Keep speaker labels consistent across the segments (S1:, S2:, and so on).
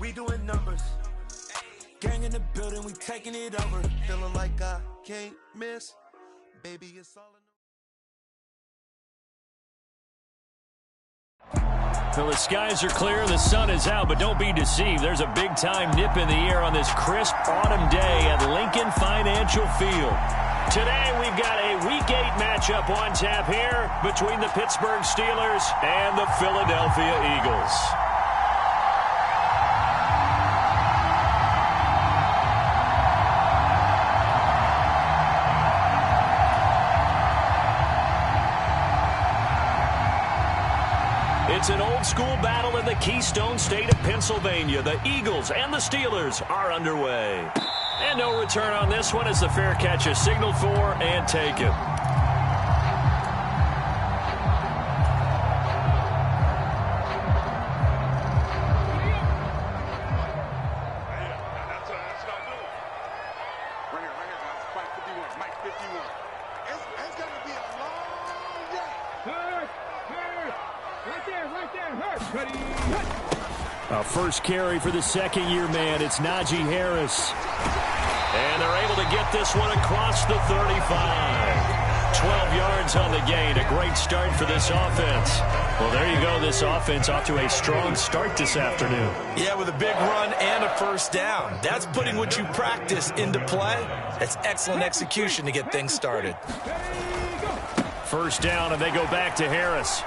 S1: We doing numbers. Gang in the building, we taking it over.
S2: Feeling like I can't miss. Baby, it's all in
S3: Well, the skies are clear, the sun is out, but don't be deceived. There's a big-time nip in the air on this crisp autumn day at Lincoln Financial Field. Today, we've got a Week 8 matchup on tap here between the Pittsburgh Steelers and the Philadelphia Eagles. It's an old-school battle in the Keystone State of Pennsylvania. The Eagles and the Steelers are underway. And no return on this one as the fair catch is signaled for and taken. First carry for the second-year man. It's Najee Harris. And they're able to get this one across the 35. 12 yards on the gain. A great start for this offense. Well, there you go. This offense off to a strong start this afternoon.
S4: Yeah, with a big run and a first down. That's putting what you practice into play. That's excellent execution to get things started.
S3: First down, and they go back to Harris.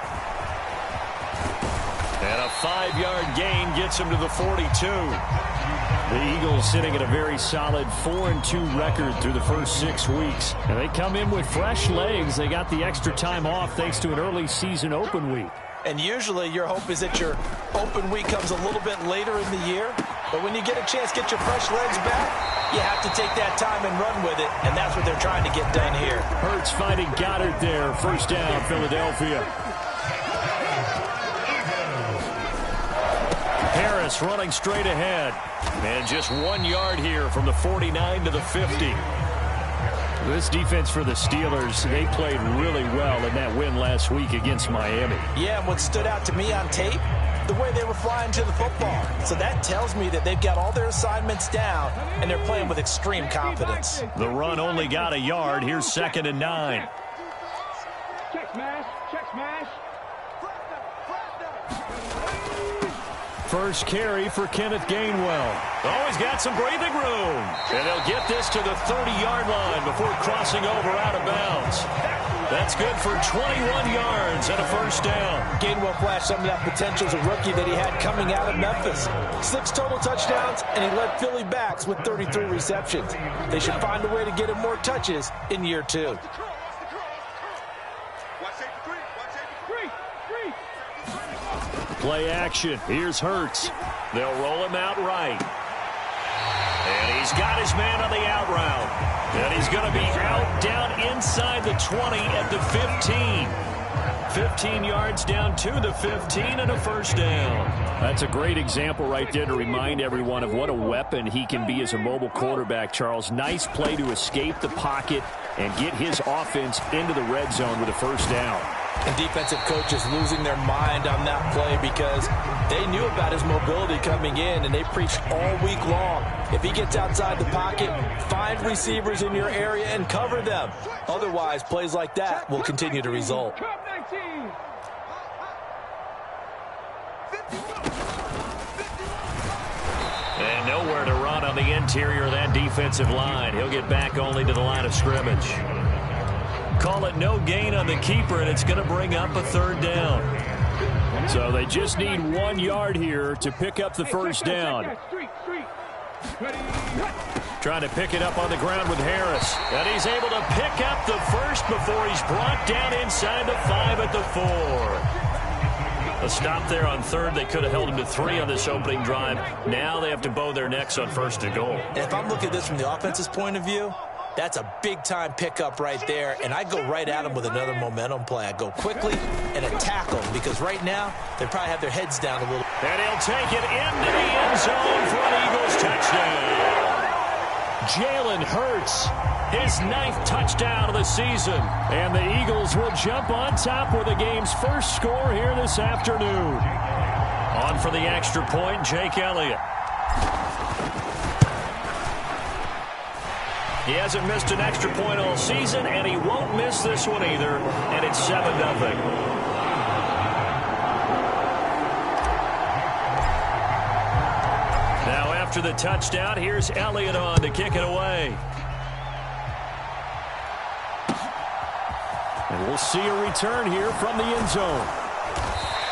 S3: And a 5-yard gain gets him to the 42. The Eagles sitting at a very solid 4-2 record through the first 6 weeks. And they come in with fresh legs. They got the extra time off thanks to an early season open week.
S4: And usually your hope is that your open week comes a little bit later in the year. But when you get a chance to get your fresh legs back, you have to take that time and run with it. And that's what they're trying to get done here.
S3: Hurts finding Goddard there. First down, Philadelphia. Harris running straight ahead. And just 1 yard here from the 49 to the 50. This defense for the Steelers, they played really well in that win last week against Miami.
S4: Yeah, and what stood out to me on tape, the way they were flying to the football. So that tells me that they've got all their assignments down, and they're playing with extreme confidence.
S3: The run only got a yard. Here's 2nd and 9.
S5: Check smash, check smash.
S3: First carry for Kenneth Gainwell. Oh, he's got some breathing room. And they'll get this to the 30-yard line before crossing over out of bounds. That's good for 21 yards and a first down.
S4: Gainwell flashed some of that potential as a rookie that he had coming out of Memphis. 6 total touchdowns, and he led Philly backs with 33 receptions. They should find a way to get him more touches in year 2.
S3: Play action. Here's Hurts. They'll roll him out right. And he's got his man on the out route. And he's going to be out down inside the 20 at the 15. 15 yards down to the 15 and a first down. That's a great example right there to remind everyone of what a weapon he can be as a mobile quarterback, Charles. Nice play to escape the pocket and get his offense into the red zone with a first down.
S4: And defensive coaches losing their mind on that play because they knew about his mobility coming in, and they preached all week long. If he gets outside the pocket, find receivers in your area and cover them. Otherwise, plays like that will continue to result.
S3: And nowhere to run on the interior of that defensive line. He'll get back only to the line of scrimmage. Call it no gain on the keeper, and it's going to bring up a third down. So they just need 1 yard here to pick up the first down. Trying to pick it up on the ground with Harris. And he's able to pick up the first before he's brought down inside the 5 at the 4. A stop there on third. They could have held him to 3 on this opening drive. Now they have to bow their necks on 1st and goal.
S4: And if I'm looking at this from the offense's point of view, that's a big-time pickup right there, and I go right at him with another momentum play. I go quickly and attack them because right now they probably have their heads down a little.
S3: And he'll take it into the end zone for an Eagles touchdown. Jalen Hurts, his 9th touchdown of the season. And the Eagles will jump on top with the game's first score here this afternoon. On for the extra point, Jake Elliott. He hasn't missed an extra point all season, and he won't miss this one either, and it's 7-0. Now after the touchdown, here's Elliott on to kick it away. And we'll see a return here from the end zone.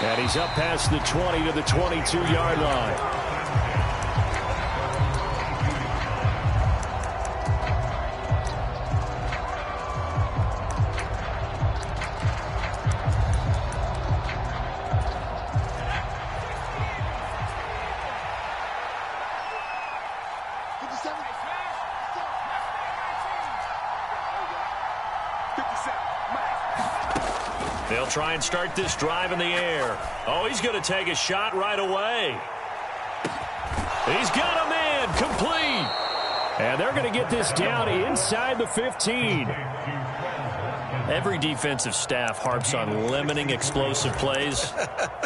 S3: And he's up past the 20 to the 22-yard line. They'll try and start this drive in the air. Oh, he's going to take a shot right away. He's got a man complete. And they're going to get this down inside the 15. Every defensive staff harps on limiting explosive plays.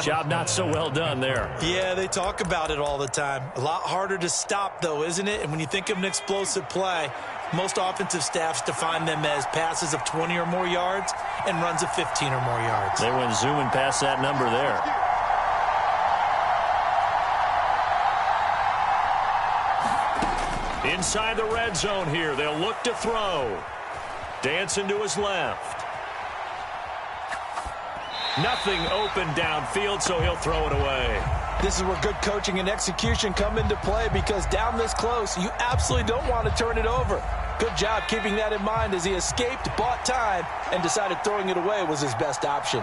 S3: Job not so well done there.
S4: Yeah, they talk about it all the time. A lot harder to stop, though, isn't it? And when you think of an explosive play, most offensive staffs define them as passes of 20 or more yards and runs of 15 or more yards.
S3: They went zooming past that number there. Inside the red zone here. They'll look to throw. Dancing to his left. Nothing open downfield, so he'll throw it away.
S4: This is where good coaching and execution come into play, because down this close, you absolutely don't want to turn it over. Good job keeping that in mind as he escaped, bought time, and decided throwing it away was his best option.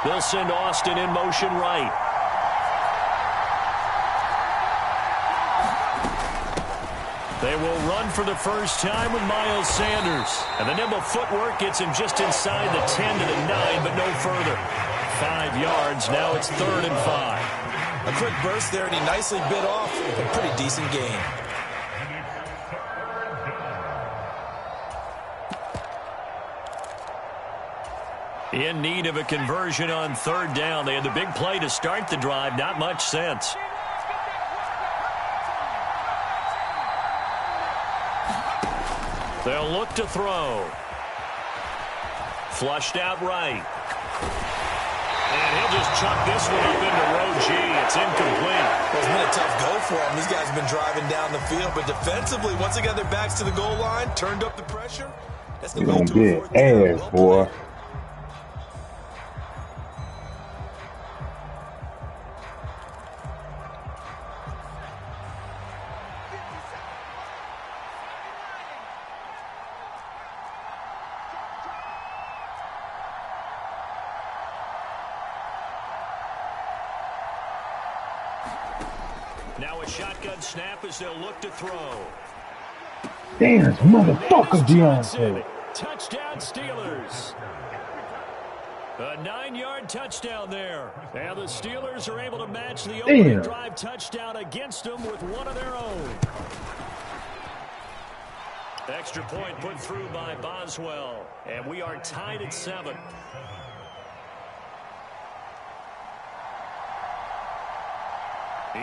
S3: They'll send Austin in motion right. They will run for the first time with Miles Sanders. And the nimble footwork gets him just inside the 10 to the 9, but no further. 5 yards. Now it's 3rd and 5.
S4: A quick burst there, and he nicely bit off a pretty decent gain.
S3: In need of a conversion on 3rd down. They had the big play to start the drive. Not much sense. They'll look to throw. Flushed out right. And he'll just chuck this one up into row G. It's incomplete.
S4: Well, it's been a tough go for him. These guys have been driving down the field, but defensively, once they got their backs to the goal line, turned up the pressure. That's the
S6: gonna get ass, boy.
S3: Now a shotgun snap as they'll look to throw.
S6: Damn, motherfucker, Deontay.
S3: Touchdown, Steelers. A 9-yard touchdown there. And the Steelers are able to match the opening drive touchdown against them with one of their own. Extra point put through by Boswell. And we are tied at 7.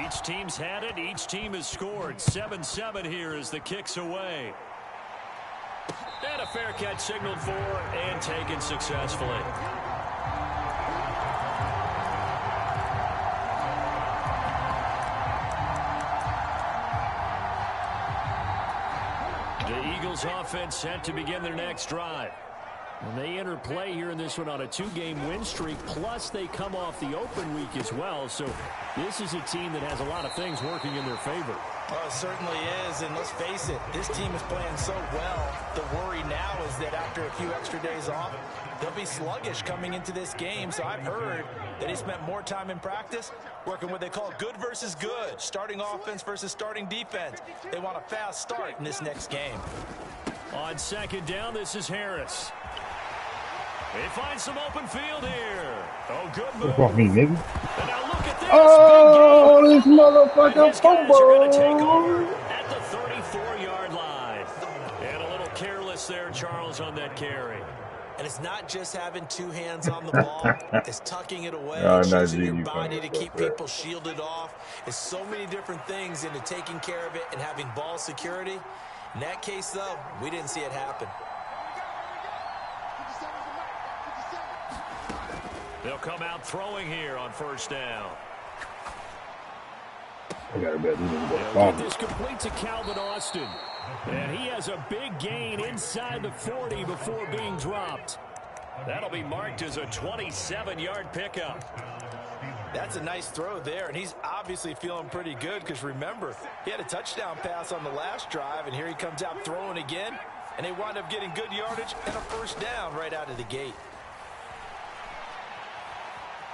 S3: Each team's had it. Each team has scored. 7-7 here as the kick's away. And a fair catch signaled for and taken successfully. The Eagles offense set to begin their next drive. And they enter play here in this one on a 2-game win streak, plus they come off the open week as well. So this is a team that has a lot of things working in their favor.
S4: Oh, it certainly is, and let's face it, this team is playing so well. The worry now is that after a few extra days off, they'll be sluggish coming into this game. So I've heard that he spent more time in practice working what they call good versus good, starting offense versus starting defense. They want a fast start in this next game.
S3: On 2nd down, this is Harris. They find some open field here. Oh, good move.
S6: Fuck me, nigga.
S3: And now look at this.
S6: Oh, this motherfucker fumble.
S3: Take over at the 34-yard line. And a little careless there, Charles, on that carry.
S4: And it's not just having two hands on the ball. It's tucking it away,
S6: No, not
S4: using your
S6: Gigi
S4: body to
S6: funny,
S4: keep
S6: bro.
S4: people shielded off. It's so many different things into taking care of it and having ball security. In that case, though, we didn't see it happen.
S3: They'll come out throwing here on first down.
S6: I gotta bet these niggas go
S3: They'll
S6: far.
S3: get this complete to Calvin Austin. And he has a big gain inside the 40 before being dropped. That'll be marked as a 27-yard pickup.
S4: That's a nice throw there, and he's obviously feeling pretty good because, remember, he had a touchdown pass on the last drive, and here he comes out throwing again, and they wind up getting good yardage and a first down right out of the gate.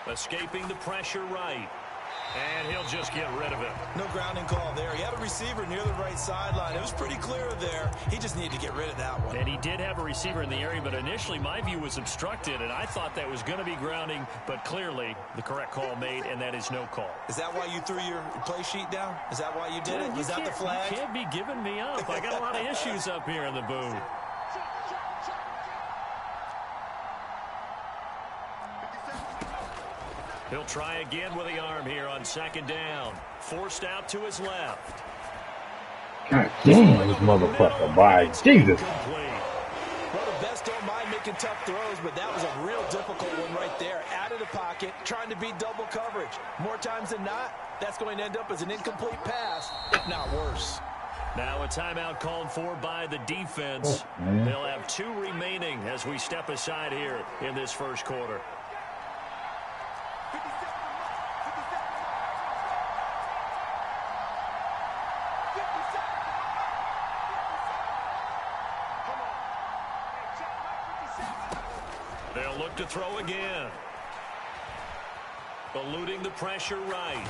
S3: Escaping the pressure right. And he'll just get rid of it.
S4: No grounding call there. He had a receiver near the right sideline. It was pretty clear there. He just needed to get rid of that one.
S3: And he did have a receiver in the area, but initially my view was obstructed, and I thought that was going to be grounding, but clearly the correct call made, and that is no call.
S4: Is that why you threw your play sheet down? Is that why you did it? Was that the flag?
S3: You can't be giving me up. I got a lot of issues up here in the booth. He'll try again with the arm here on second down. Forced out to his left.
S6: God damn, this motherfucker, by Jesus.
S4: Well, the best don't mind making tough throws, but that was a real difficult one right there. Out of the pocket, trying to beat double coverage. More times than not, that's going to end up as an incomplete pass, if not worse.
S3: Now a timeout called for by the defense. They'll have 2 remaining as we step aside here in this first quarter. They'll look to throw again. Eluding the pressure right.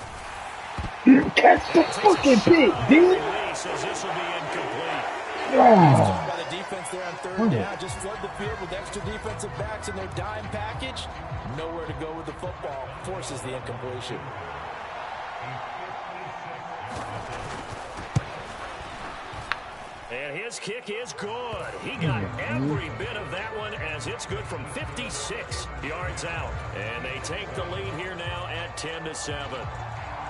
S6: Catch the fucking pig, dude.
S3: Says this will be incomplete.
S6: Oh.
S4: By the defense there on third down. Just flood the field with extra defensive backs in their dime package. Nowhere to go with the football. Forces the incompletion.
S3: And his kick is good. He got every bit of that one as it's good from 56 yards out. And they take the lead here now at 10-7.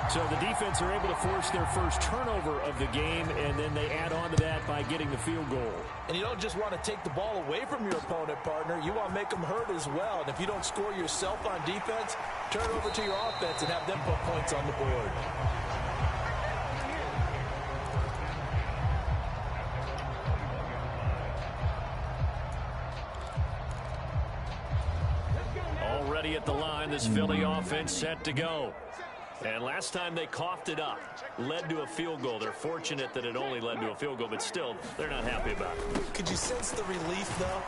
S3: So the defense are able to force their first turnover of the game, and then they add on to that by getting the field goal.
S4: And you don't just want to take the ball away from your opponent, partner. You want to make them hurt as well. And if you don't score yourself on defense, turn it over to your offense and have them put points on the board.
S3: Already at the line, this Philly offense set to go. And last time they coughed it up, led to a field goal. They're fortunate that it only led to a field goal, but still, they're not happy about it.
S4: Could you sense the relief, though,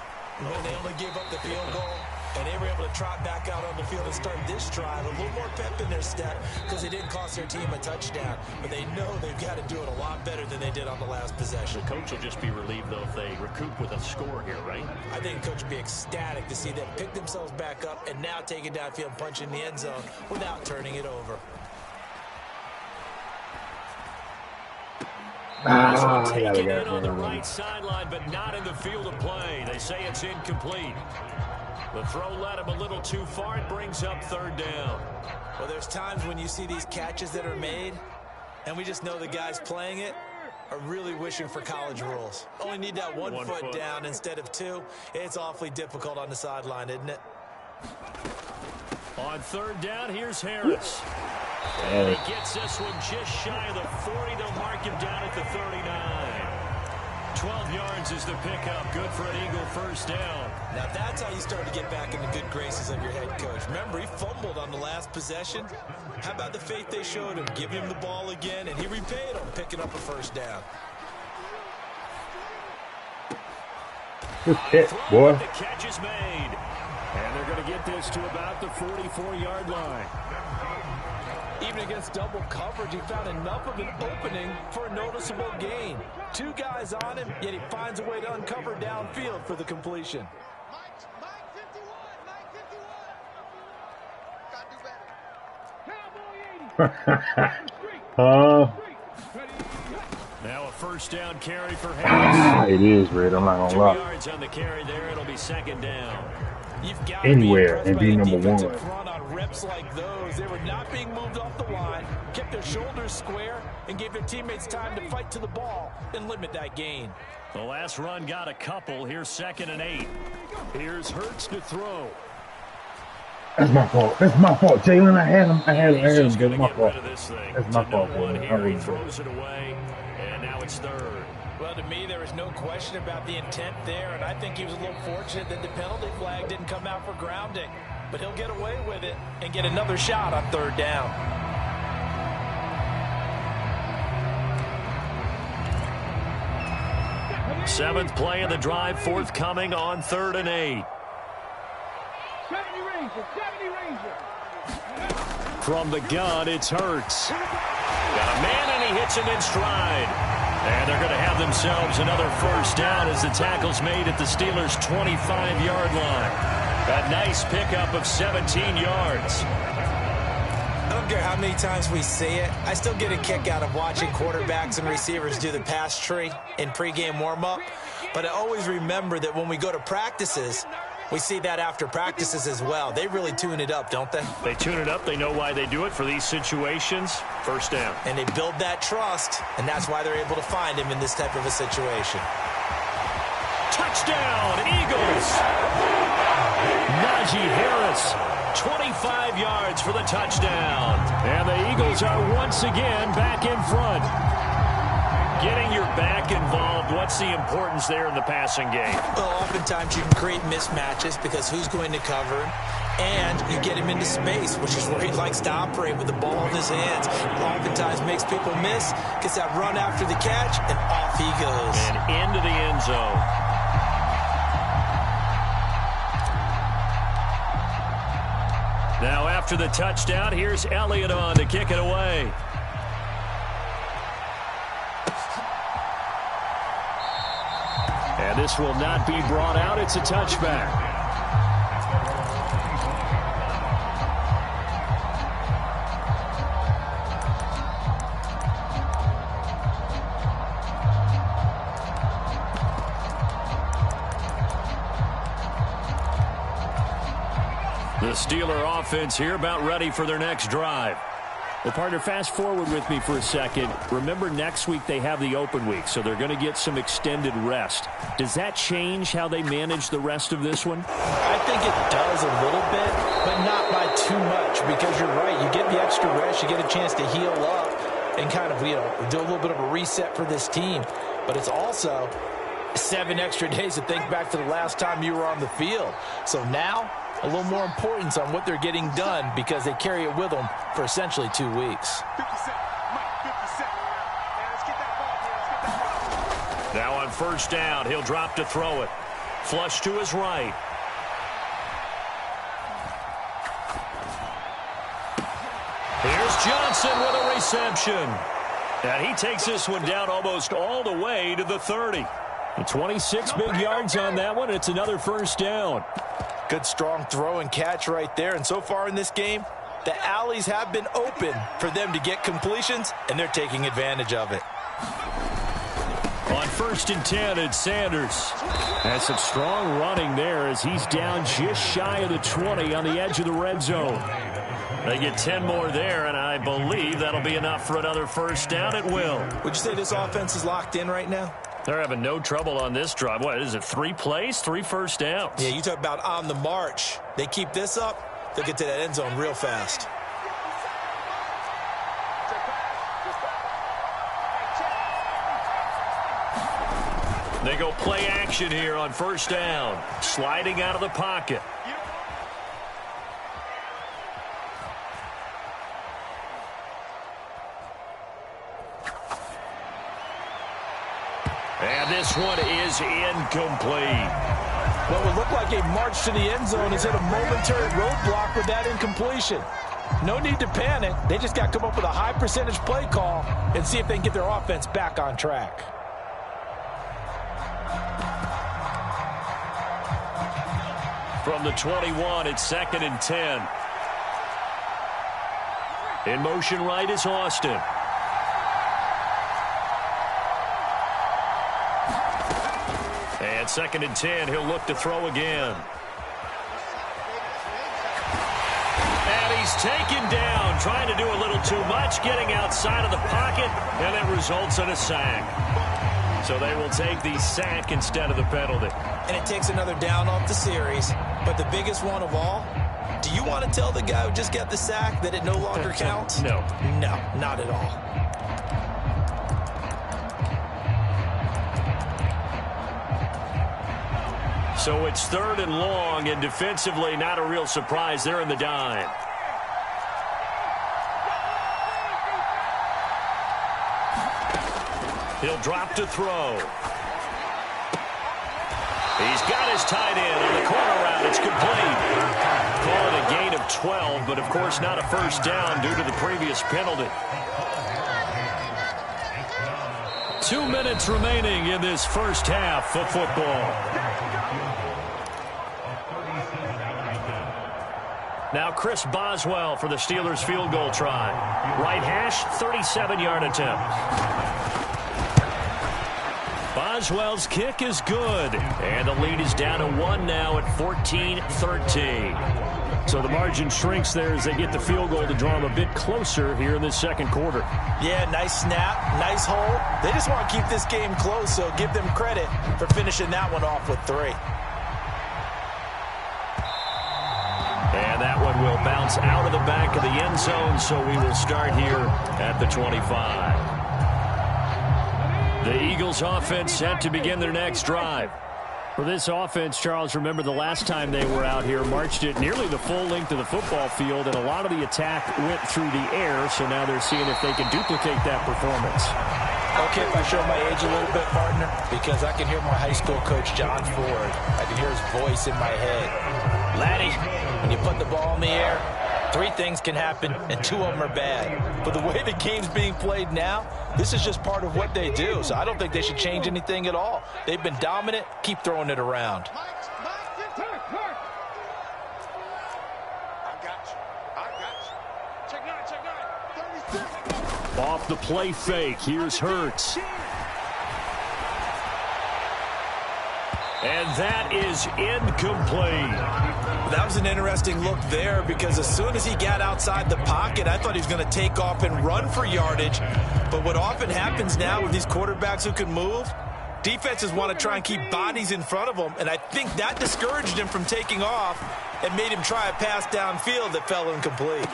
S4: when they only gave up the field goal? And they were able to trot back out on the field and start this drive. A little more pep in their step because they didn't cost their team a touchdown. But they know they've got to do it a lot better than they did on the last possession.
S3: The coach will just be relieved, though, if they recoup with a score here, right?
S4: I think the coach will be ecstatic to see them pick themselves back up and now take it downfield and punch in the end zone without turning it over.
S3: Taking it on the right sideline, but not in the field of play. They say it's incomplete. The throw led him a little too far. It brings up third down.
S4: Well, there's times when you see these catches that are made, and we just know the guys playing it are really wishing for college rules. Only need that one foot down instead of 2. It's awfully difficult on the sideline, isn't it?
S3: On third down, here's Harris. And he gets this one just shy of the 40. They'll mark him down at the 39. 12 yards is the pickup. Good for an Eagle first down.
S4: Now that's how you start to get back in the good graces of your head coach. Remember, he fumbled on the last possession. How about the faith they showed him? Give him the ball again, and he repaid him, picking up a first down.
S6: Good catch, boy.
S3: The catch is made. And they're going to get this to about the 44-yard line.
S4: Even against double coverage, he found enough of an opening for a noticeable gain. 2 guys on him, yet he finds a way to uncover downfield for the completion.
S3: Now a first first down carry for Harris.
S6: It is, Red. I'm not going to
S3: 2
S6: lie.
S3: yards on the carry there. It'll be second down.
S4: You've got
S6: Anywhere
S4: to
S6: and
S4: be
S6: be
S4: impressed by
S6: number
S4: the
S6: one.
S4: defensive front on reps like those. They were not being moved off the line, kept their shoulders square, and gave their teammates time to fight to the ball and limit that gain.
S3: The last run got a couple. Here's 2nd and 8. Here's Hurts to throw.
S6: That's my fault. That's my fault, Jalen. I had him.
S3: He's just going
S6: That's
S3: to
S6: my
S3: get
S6: fault.
S3: rid of this thing.
S6: That's my
S3: To
S6: fault,
S3: no one
S6: Jalen.
S3: here. He
S6: I
S3: throws it away, and now it's 3rd.
S4: Well, to me, there was no question about the intent there, and I think he was a little fortunate that the penalty flag didn't come out for grounding. But he'll get away with it and get another shot on 3rd down.
S3: Seventh play of the drive, forthcoming on 3rd and 8.
S5: 70 Ranger, 70 Ranger.
S3: From the gun, it's Hurts. Got a man, and he hits him in stride. And they're going to have themselves another first down as the tackle's made at the Steelers' 25-yard line. A nice pickup of 17 yards.
S7: I don't care how many times we see it. I still get a kick out of watching quarterbacks and receivers do the pass tree in pregame warm-up. But I always remember that when we go to practices, we see that after practices as well. They really tune it up, don't they?
S3: They tune it up. They know why they do it for these situations. First down.
S7: And they build that trust, and that's why they're able to find him in this type of a situation.
S3: Touchdown, Eagles. Najee Harris, 25 yards for the touchdown. And the Eagles are once again back in front. Getting your back involved, what's the importance there in the passing game?
S7: Well, oftentimes you can create mismatches because who's going to cover him? And you get him into space, which is where he likes to operate with the ball in his hands. Oftentimes makes people miss, gets that run after the catch, and off he goes.
S3: And into the end zone. Now after the touchdown, here's Elliott on to kick it away. And this will not be brought out. It's a touchback. The Steeler offense here about ready for their next drive. Well, partner, fast forward with me for a second. Remember, next week they have the open week, so they're going to get some extended rest. Does that change how they manage the rest of this one?
S4: I think it does a little bit, but not by too much, because you're right. You get the extra rest, you get a chance to heal up and kind of, do a little bit of a reset for this team. But it's also 7 extra days to think back to the last time you were on the field. So now, a little more importance on what they're getting done because they carry it with them for essentially 2 weeks.
S3: Now on first down, he'll drop to throw it. Flush to his right. Here's Johnson with a reception. And he takes this one down almost all the way to the 30. 26 big yards on that one. It's another first down.
S4: Good strong throw and catch right there. And so far in this game, the alleys have been open for them to get completions, and they're taking advantage of it.
S3: On 1st and 10, it's Sanders. Has some strong running there as he's down just shy of the 20 on the edge of the red zone. They get 10 more there, and I believe that'll be enough for another first down. It will.
S7: Would you say this offense is locked in right now?
S3: They're having no trouble on this drive. What is it, 3 plays, 3 first downs?
S7: Yeah, you talk about on the march. They keep this up, they'll get to that end zone real fast.
S3: They go play action here on first down. Sliding out of the pocket. And this one is incomplete.
S4: What would look like a march to the end zone is hit a momentary roadblock with that incompletion. No need to panic. They just got to come up with a high percentage play call and see if they can get their offense back on track.
S3: From the 21, it's 2nd and 10. In motion right is Austin. And 2nd and 10, he'll look to throw again. And he's taken down, trying to do a little too much, getting outside of the pocket, and it results in a sack. So they will take the sack instead of the penalty.
S7: And it takes another down off the series. But the biggest one of all, do you want to tell the guy who just got the sack that it no longer counts?
S3: No.
S7: No, not at all.
S3: So it's 3rd and long, and defensively not a real surprise. They're in the dime. He'll drop to throw. He's got his tight end on the corner route. It's complete. Call it a gain of 12, but of course not a first down due to the previous penalty. 2 minutes remaining in this first half of football. Now Chris Boswell for the Steelers field goal try. Right hash, 37-yard attempt. Boswell's kick is good. And the lead is down to 1 now at 14-13. So the margin shrinks there as they get the field goal to draw them a bit closer here in this second quarter.
S7: Yeah, nice snap, nice hold. They just want to keep this game close, so give them credit for finishing that one off with 3.
S3: And that one will bounce out of the back of the end zone, so we will start here at the 25. The Eagles offense set to begin their next drive. For this offense, Charles, remember the last time they were out here, marched it nearly the full length of the football field, and a lot of the attack went through the air, so now they're seeing if they can duplicate that performance.
S7: Okay, if I show my age a little bit, partner, because I can hear my high school coach, John Ford. I can hear his voice in my head. Laddie, when you put the ball in the air, 3 things can happen, and 2 of them are bad. But the way the game's being played now, this is just part of what they do. So I don't think they should change anything at all. They've been dominant. Keep throwing it around.
S3: Off the play fake, here's Hurts. And that is incomplete.
S7: That was an interesting look there because as soon as he got outside the pocket, I thought he was going to take off and run for yardage. But what often happens now with these quarterbacks who can move, defenses want to try and keep bodies in front of them, and I think that discouraged him from taking off and made him try a pass downfield that fell incomplete.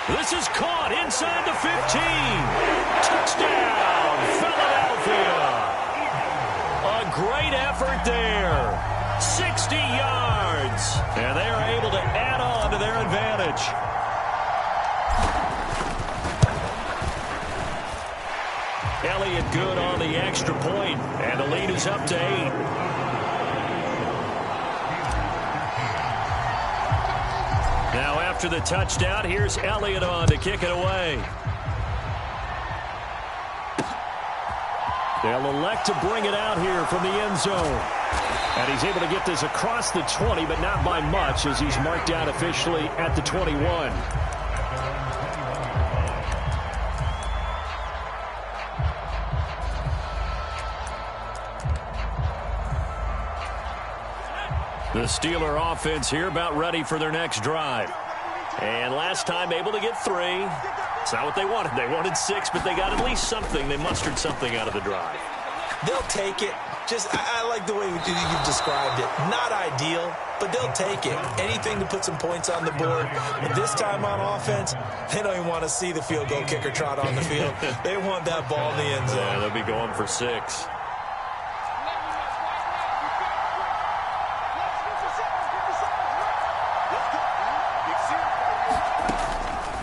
S3: This is caught inside the 15. Touchdown, Philadelphia. A great effort there. 60 yards. And they are able to add on to their advantage. Elliott good on the extra point, and the lead is up to 8. Now after the touchdown, here's Elliott on to kick it away. They'll elect to bring it out here from the end zone. And he's able to get this across the 20, but not by much as he's marked out officially at the 21. The Steeler offense here about ready for their next drive. And last time able to get 3. It's not what they wanted. They wanted 6, but they got at least something. They mustered something out of the drive.
S7: They'll take it. I like the way you've described it. Not ideal, but they'll take it. Anything to put some points on the board. But this time on offense, they don't even want to see the field goal kicker trot on the field. They want that ball in the end zone.
S3: Yeah, they'll be going for 6.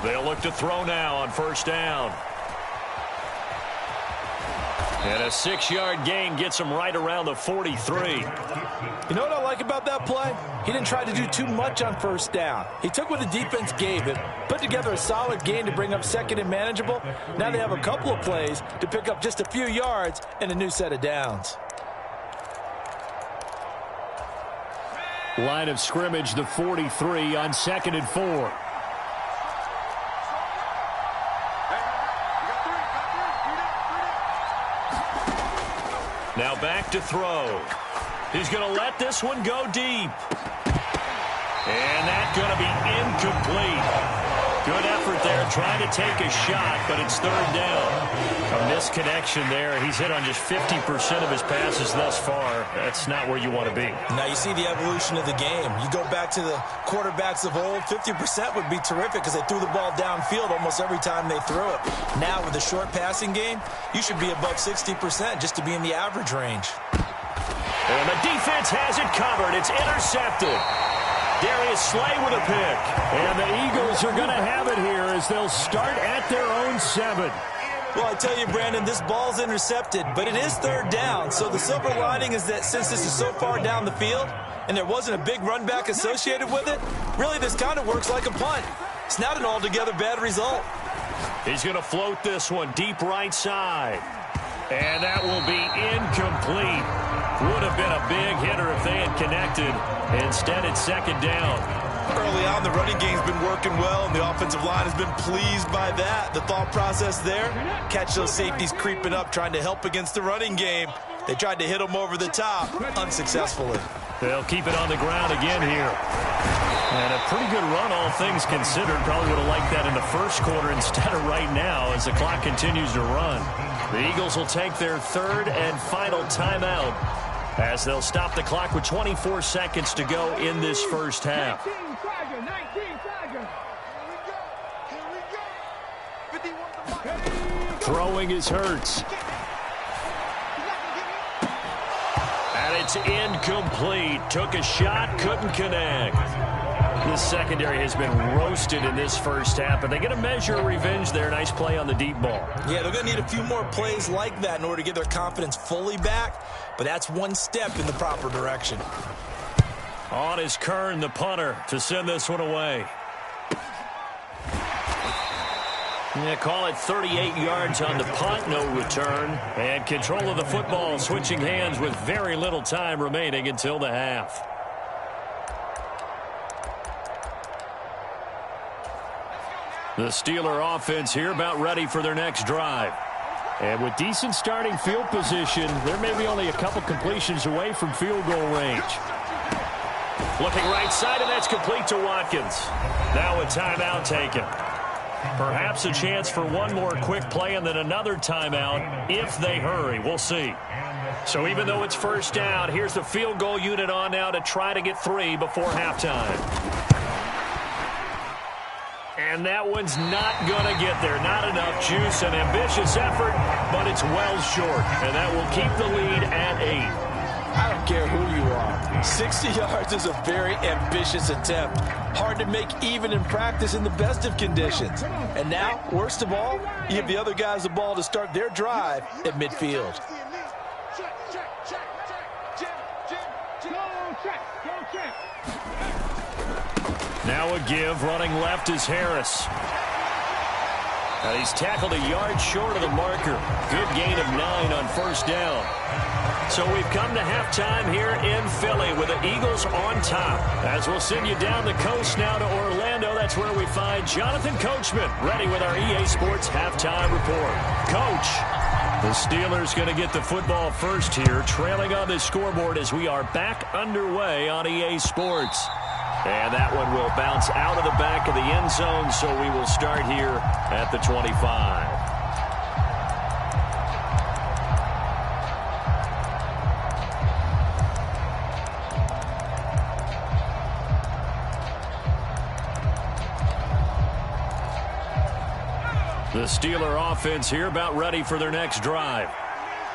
S3: They'll look to throw now on first down. And a 6-yard gain gets him right around the 43.
S7: You know what I like about that play? He didn't try to do too much on first down. He took what the defense gave him, put together a solid gain to bring up second and manageable. Now they have a couple of plays to pick up just a few yards and a new set of downs.
S3: Line of scrimmage, the 43 on 2nd and 4. Now back to throw. He's going to let this one go deep. And that's going to be incomplete. Good effort there, trying to take a shot, but it's third down. A misconnection there. He's hit on just 50% of his passes thus far. That's not where you want to be.
S7: Now you see the evolution of the game. You go back to the quarterbacks of old, 50% would be terrific because they threw the ball downfield almost every time they threw it. Now with the short passing game, you should be above 60% just to be in the average range.
S3: And the defense has it covered. It's intercepted. Darius Slay with a pick. And the Eagles are going to have it here as they'll start at their own 7.
S7: Well, I tell you, Brandon, this ball's intercepted, but it is third down. So the silver lining is that since this is so far down the field and there wasn't a big run back associated with it, really this kind of works like a punt. It's not an altogether bad result.
S3: He's going to float this one deep right side. And that will be incomplete. Would have been a big hitter if they had connected. Instead, it's second down.
S7: Early on, the running game's been working well, and the offensive line has been pleased by that. The thought process there, catch those safeties creeping up, trying to help against the running game. They tried to hit them over the top, unsuccessfully.
S3: They'll keep it on the ground again here. And a pretty good run, all things considered. Probably would have liked that in the first quarter instead of right now as the clock continues to run. The Eagles will take their third and final timeout as they'll stop the clock with 24 seconds to go in this first half.
S5: 19
S3: Throwing is Hurts. And it's incomplete. Took a shot, couldn't connect. This secondary has been roasted in this first half, but they get a measure of revenge there. Nice play on the deep ball.
S7: Yeah, they're going to need a few more plays like that in order to get their confidence fully back, but that's one step in the proper direction.
S3: On is Kern, the punter, to send this one away. Yeah, call it 38 yards on the punt, no return. And control of the football, switching hands with very little time remaining until the half. The Steeler offense here about ready for their next drive. And with decent starting field position, there may be only a couple completions away from field goal range. Looking right side, and that's complete to Watkins. Now a timeout taken. Perhaps a chance for one more quick play and then another timeout if they hurry. We'll see. So even though it's first down, here's the field goal unit on now to try to get 3 before halftime. And that one's not going to get there. Not enough juice. An ambitious effort, but it's well short. And that will keep the lead at 8.
S7: I don't care who you are. 60 yards is a very ambitious attempt. Hard to make even in practice in the best of conditions. And now, worst of all, you give the other guys the ball to start their drive at midfield.
S3: Now a give, running left is Harris. And he's tackled a yard short of the marker. Good gain of 9 on first down. So we've come to halftime here in Philly with the Eagles on top. As we'll send you down the coast now to Orlando, that's where we find Jonathan Coachman ready with our EA Sports halftime report. Coach, the Steelers going to get the football first here, trailing on the scoreboard as we are back underway on EA Sports. And that one will bounce out of the back of the end zone, so we will start here at the 25. The Steeler offense here about ready for their next drive.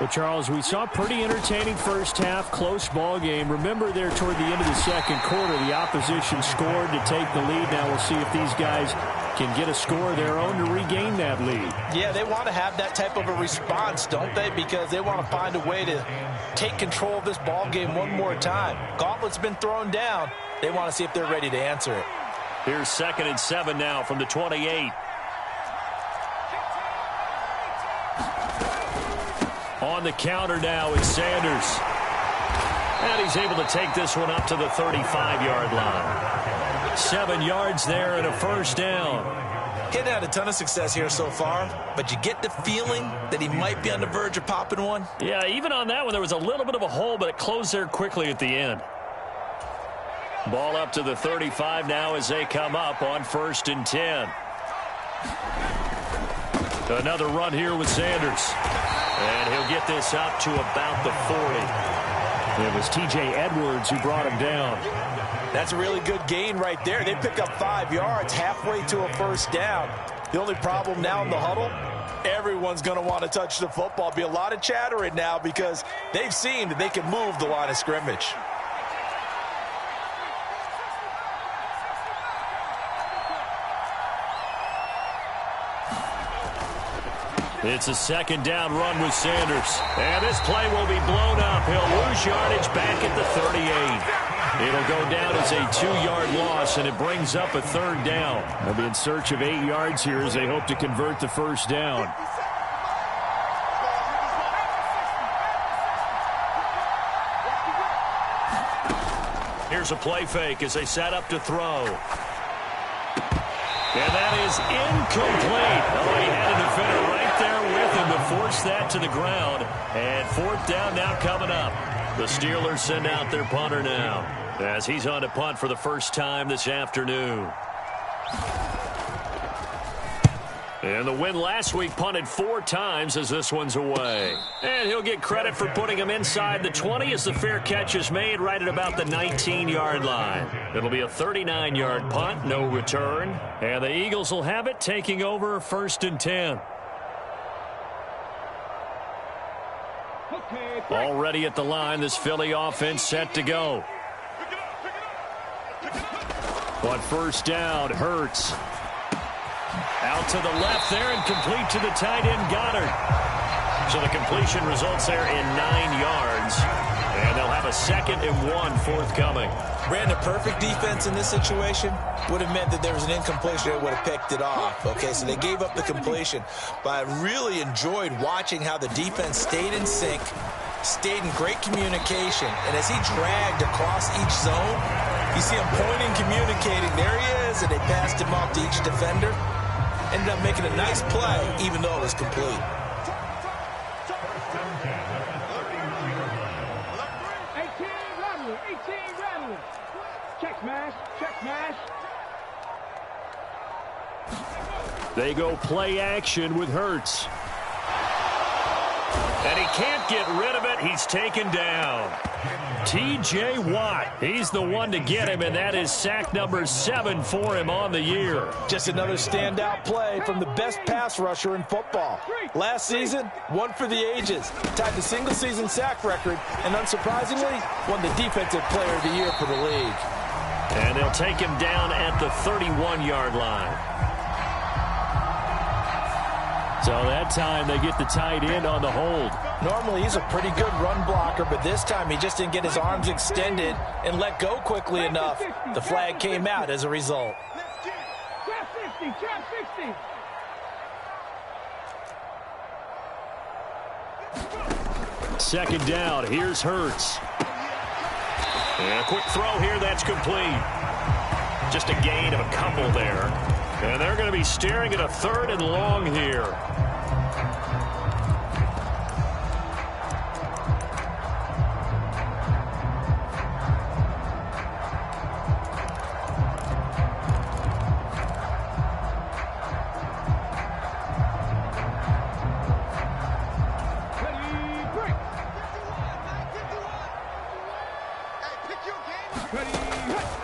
S8: Well, Charles, we saw a pretty entertaining first half, close ball game. Remember there toward the end of the second quarter, the opposition scored to take the lead. Now we'll see if these guys can get a score of their own to regain that lead.
S7: Yeah, they want to have that type of a response, don't they? Because they want to find a way to take control of this ball game one more time. Gauntlet's been thrown down. They want to see if they're ready to answer it.
S3: Here's 2nd and 7 now from the 28. On the counter now is Sanders. And he's able to take this one up to the 35-yard line. 7 yards there and a first down.
S7: He hadn't had a ton of success here so far, but you get the feeling that he might be on the verge of popping one.
S3: Yeah, even on that one, there was a little bit of a hole, but it closed there quickly at the end. Ball up to the 35 now as they come up on 1st and 10. Another run here with Sanders. And he'll get this up to about the 40. It was T.J. Edwards who brought him down.
S4: That's a really good gain right there. They pick up 5 yards halfway to a first down. The only problem now in the huddle, everyone's going to want to touch the football. Be a lot of chattering now because they've seen that they can move the line of scrimmage.
S3: It's a 2nd down run with Sanders. And this play will be blown up. He'll lose yardage back at the 38. It'll go down as a 2-yard loss, and it brings up a 3rd down. They'll be in search of 8 yards here as they hope to convert the 1st down. Here's a play fake as they set up to throw. And that is incomplete. Oh, he had a defender right there with him to force that to the ground. And 4th down now coming up. The Steelers send out their punter now as he's on to punt for the first time this afternoon. And the win last week punted 4 times as this one's away. And he'll get credit for putting him inside the 20 as the fair catch is made right at about the 19-yard line. It'll be a 39-yard punt, no return. And the Eagles will have it, taking over 1st and 10. Already at the line, this Philly offense set to go. On 1st down, Hurts. Out to the left there and complete to the tight end, Goddard. So the completion results there in 9 yards. And they'll have a 2nd and 1 forthcoming.
S7: Brandon, perfect defense in this situation would have meant that there was an incompletion that would have picked it off. Okay, so they gave up the completion. But I really enjoyed watching how the defense stayed in sync, stayed in great communication. And as he dragged across each zone, you see him pointing, communicating. There he is, and they passed him off to each defender. Ended up making a nice play, even though it was complete.
S5: 18 rattling. Check smash.
S3: They go play action with Hurts. And he can't get rid of it. He's taken down. T.J. Watt, he's the one to get him, and that is sack number 7 for him on the year.
S4: Just another standout play from the best pass rusher in football. Last season, one for the ages, tied the single-season sack record, and unsurprisingly, won the Defensive Player of the Year for the league.
S3: And they'll take him down at the 31-yard line. So that time they get the tight end on the hold.
S4: Normally he's a pretty good run blocker, but this time he just didn't get his arms extended and let go quickly enough. The flag came out as a result.
S5: Trap
S3: 60. 2nd down. Here's Hurts. And a quick throw here. That's complete. Just a gain of a couple there. And they're going to be staring at a 3rd and long here.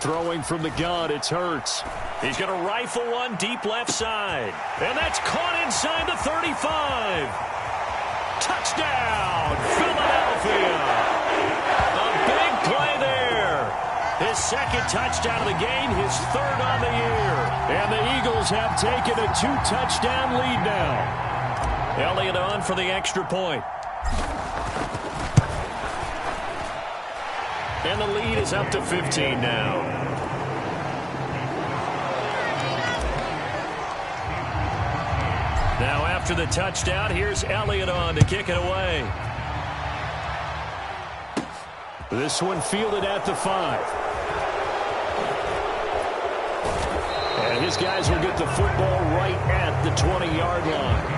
S3: Throwing from the gun, it's Hurts. He's going to rifle one deep left side. And that's caught inside the 35. Touchdown, Philadelphia. A big play there. His 2nd touchdown of the game, his 3rd on the year. And the Eagles have taken a 2-touchdown lead now. Elliott on for the extra point. And the lead is up to 15 now. Now after the touchdown, here's Elliott on to kick it away. This one fielded at the 5.
S8: And his guys will get the football right at the 20-yard line.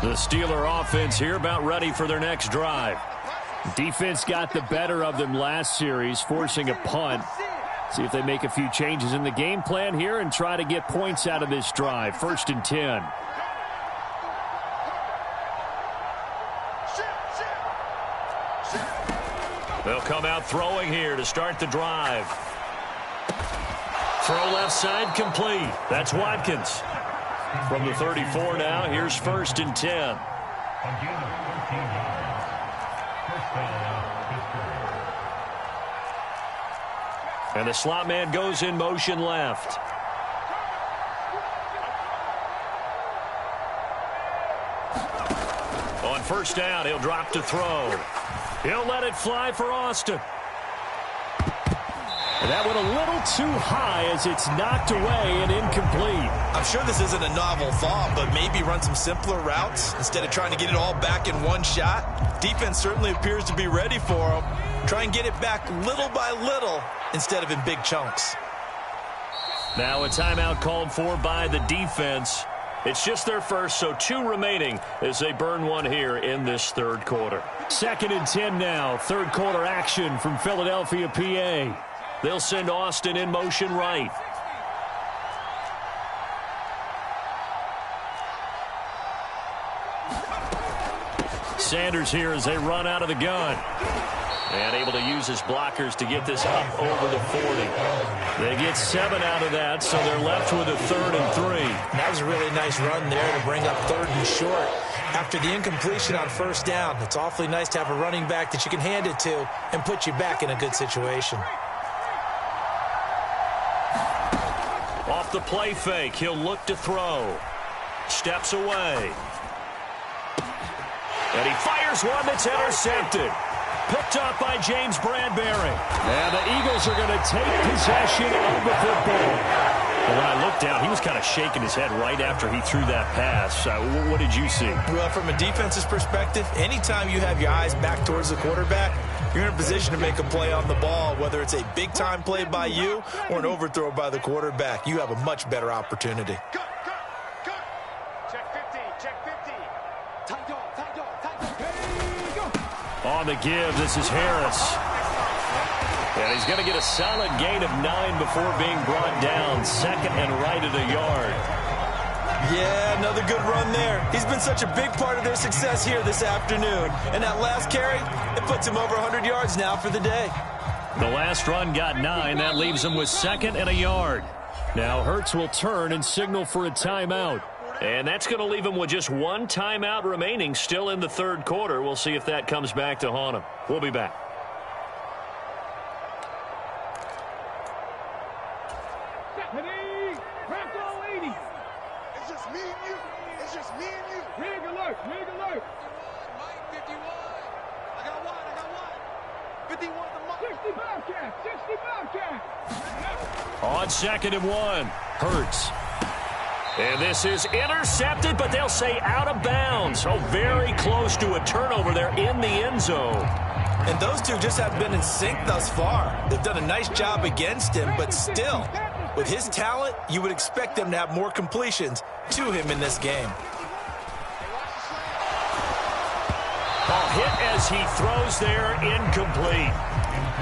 S8: The Steeler offense here about ready for their next drive. Defense got the better of them last series, forcing a punt. See if they make a few changes in the game plan here and try to get points out of this drive. 1st and 10. They'll come out throwing here to start the drive. Throw left side complete. That's Watkins. From the 34 now, here's 1st and 10. And the slot man goes in motion left. On 1st down, he'll drop to throw. He'll let it fly for Austin. And that went a little too high as it's knocked away and incomplete.
S7: I'm sure this isn't a novel thought, but maybe run some simpler routes instead of trying to get it all back in one shot. Defense certainly appears to be ready for him. Try and get it back little by little instead of in big chunks.
S8: Now a timeout called for by the defense. It's just their first, so 2 remaining as they burn one here in this 3rd quarter. 2nd and 10 now. 3rd quarter action from Philadelphia, PA. They'll send Austin in motion right. Sanders here as they run out of the gun. And able to use his blockers to get this up over the 40. They get 7 out of that, so they're left with a 3rd and 3.
S7: That was a really nice run there to bring up 3rd and short. After the incompletion on 1st down, it's awfully nice to have a running back that you can hand it to and put you back in a good situation.
S8: Off the play fake, he'll look to throw. Steps away. And he fires one that's intercepted. Picked up by James Bradbury. And the Eagles are going to take possession of the football. Well, when I looked down, he was kind of shaking his head right after he threw that pass. What did you see?
S7: Well, from a defense's perspective, anytime you have your eyes back towards the quarterback, you're in a position to make a play on the ball, whether it's a big-time play by you or an overthrow by the quarterback. You have a much better opportunity.
S5: Go. Check 50, check 50. Tight dog. Hey, go.
S8: On the give, this is Harris. And he's going to get a solid gain of 9 before being brought down. 2nd and right at a yard.
S7: Yeah, another good run there. He's been such a big part of their success here this afternoon. And that last carry, it puts him over 100 yards now for the day.
S8: The last run got 9. That leaves him with 2nd and a yard. Now Hurts will turn and signal for a timeout. And that's going to leave him with just 1 timeout remaining still in the 3rd quarter. We'll see if that comes back to haunt him. We'll be back. On 2nd and 1, Hurts. And this is intercepted, but they'll say out of bounds. So very close to a turnover there in the end zone.
S7: And those two just have been in sync thus far. They've done a nice job against him, but still, with his talent, you would expect them to have more completions to him in this game.
S8: Ball hit as he throws there, incomplete.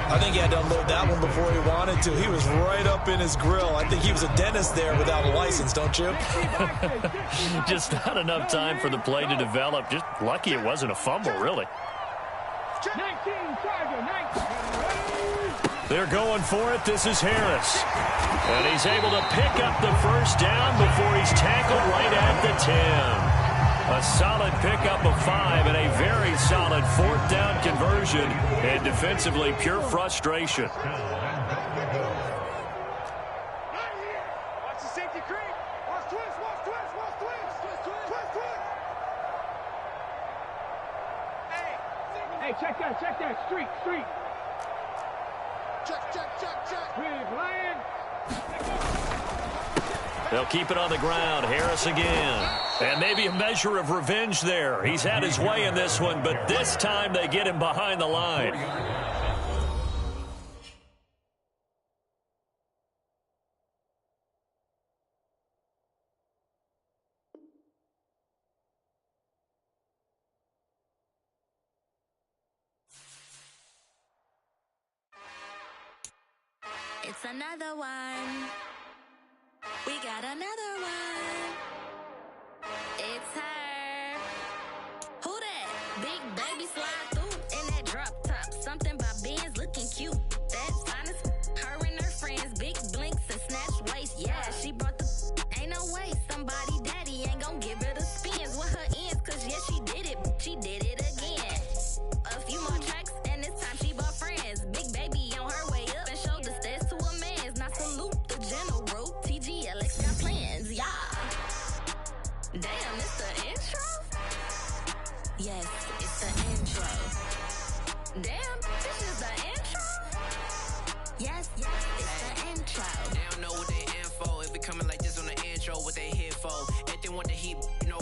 S7: I think he had to unload that one before he wanted to. He was right up in his grill. I think he was a dentist there without a license, don't you?
S8: Just not enough time for the play to develop. Just lucky it wasn't a fumble, really.
S5: 19,
S8: They're going for it. This is Harris. And he's able to pick up the 1st down before he's tackled right at the 10. A solid pickup of 5 and a very solid 4th down conversion. And defensively, pure frustration.
S5: Watch the safety crew. Hey, check that. Street. Check. Big Lion.
S3: They'll keep it on the ground. Harris again. And maybe a measure of revenge there. He's had his way in this one, but this time they get him behind the line.
S9: It's another one. We got another one. It's her. Who that? Big baby slide through in that drop top. Something about Benz looking cute. That's honest. Her and her friends, big blinks and snatch waist. Yeah, she brought the. Ain't no way somebody daddy ain't gon' give her the spins with her ends. Cause yeah, she did it. She did it again. A few more tracks and this time she bought friends. Big baby on her way up and showed the stairs to a man's. Now salute the general. TGLX got plans, yeah. Damn, it's the intro? Yes, it's the intro. Damn, this is the intro? Yes, it's the intro.
S10: They don't know what they info. It be coming like this on the intro, what they here for. If they want the heat.